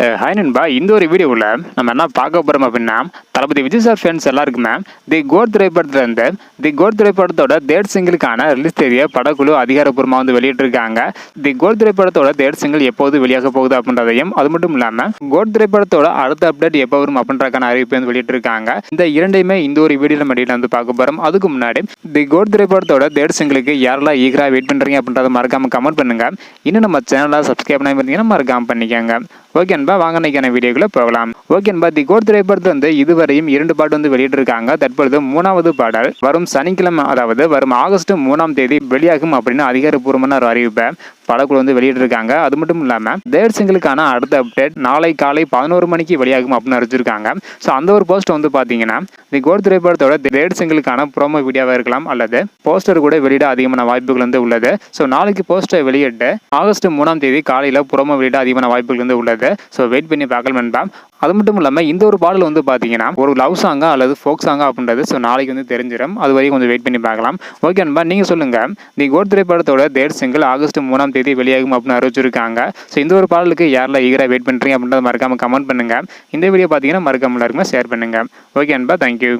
Hi நண்பா, இந்த ஒரு வீடியோவில் நம்ம என்ன பார்க்க போகிறோம் அப்படின்னா, தளபதி விஜய் சார் ஃபேன்ஸ் எல்லாருக்குமே தி கோட் திரைப்படத்திலிருந்து தி கோட் திரைப்படத்தோட தேர்ட் சிங்கிளுக்கான ரிலீஸ் தேதியை படக்குழு அதிகாரப்பூர்வமாக வந்து வெளியிட்டிருக்காங்க. தி கோட் திரைப்படத்தோட தேர்ட் சிங்கிள் எப்போது வெளியாக போகுது அப்படின்றதையும், அது மட்டும் இல்லாமல் கோட் திரைப்படத்தோட அடுத்த அப்டேட் எப்போ வரும் அப்படின்றக்கான அறிவிப்பை வந்து வெளியிட்டிருக்காங்க. இந்த இரண்டையுமே இந்த ஒரு வீடியோவில் மடியில் வந்து பார்க்க போகிறோம். அதுக்கு முன்னாடி தி கோட் திரைப்படத்தோட தேர்ட் சிங்கிளுக்கு யாரெல்லாம் ஈகராக வெயிட் பண்ணுறீங்க அப்படின்றத மறக்காம கமெண்ட் பண்ணுங்க. இன்னும் நம்ம சேனலை சப்ஸ்கிரைப் பண்ணி பார்த்தீங்கன்னா மறக்காம பண்ணிக்கோங்க. ஓகே அன்பா, வாங்க இன்னைக்கான வீடியோக்குள்ள போகலாம். ஓகே அன்பா, தி கோட் திரைப்படத்தை வந்து இதுவரையும் 2 பாட்டு வந்து வெளியிட்டிருக்காங்க. தற்பொழுது 3வது பாடல் வரும் சனிக்கிழமை, அதாவது வரும் ஆகஸ்ட் 3ஆம் தேதி வெளியாகும் அப்படின்னு அதிகாரப்பூர்வமான ஒரு அறிவிப்பை படக்குழு வந்து வெளியிட்டிருக்காங்க. அது மட்டும் இல்லாமல் தேர்ட் சிங்கிளுக்கான அடுத்த அப்டேட் நாளை காலை 11 மணிக்கு வெளியாகும் அப்படின்னு அறிவிச்சிருக்காங்க. ஸோ அந்த ஒரு போஸ்ட் வந்து பார்த்தீங்கன்னா தி கோட் திரைப்படத்தோட தேர்ட் சிங்கிளுக்கான ப்ரோமோ வீடியோவாக இருக்கலாம், அல்லது போஸ்டர் கூட வெளியிட அதிகமான வாய்ப்புகள் வந்து உள்ளது. ஸோ நாளைக்கு போஸ்டர் வெளியிட்டு ஆகஸ்ட் 3ஆம் தேதி காலையில் ப்ரோமோ வெளியிட அதிகமான வாய்ப்புகள் வந்து உள்ளது. ஸோ வெயிட் பண்ணி பார்க்கலாம் நண்பா. அது மட்டும் இல்லாமல் இந்த ஒரு பாடல் வந்து பார்த்தீங்கன்னா ஒரு லவ் சாங்கா அல்லது ஃபோக் சாங்கா அப்படின்றது ஸோ நாளைக்கு வந்து தெரிஞ்சிடும். அது வரைக்கும் கொஞ்சம் வெயிட் பண்ணி பார்க்கலாம். ஓகே நண்பா, நீங்கள் சொல்லுங்கள், தி கோட் திரைப்படத்தோட தேர்ட் சிங்கிள் ஆகஸ்ட் 3ஆம் தேதி வெளியாகும் அப்படின்னு அறிவிச்சிருக்காங்க. ஸோ இந்த ஒரு பாடலுக்கு யாரெல்லாம் ஈகராக வெயிட் பண்ணுறீங்க அப்படின்றத மறக்காமல் கமெண்ட் பண்ணுங்கள். இந்த வீடியோ பார்த்தீங்கன்னா மறக்காம எல்லாருக்குமே ஷேர் பண்ணுங்கள். ஓகே நண்பா, தேங்க்யூ.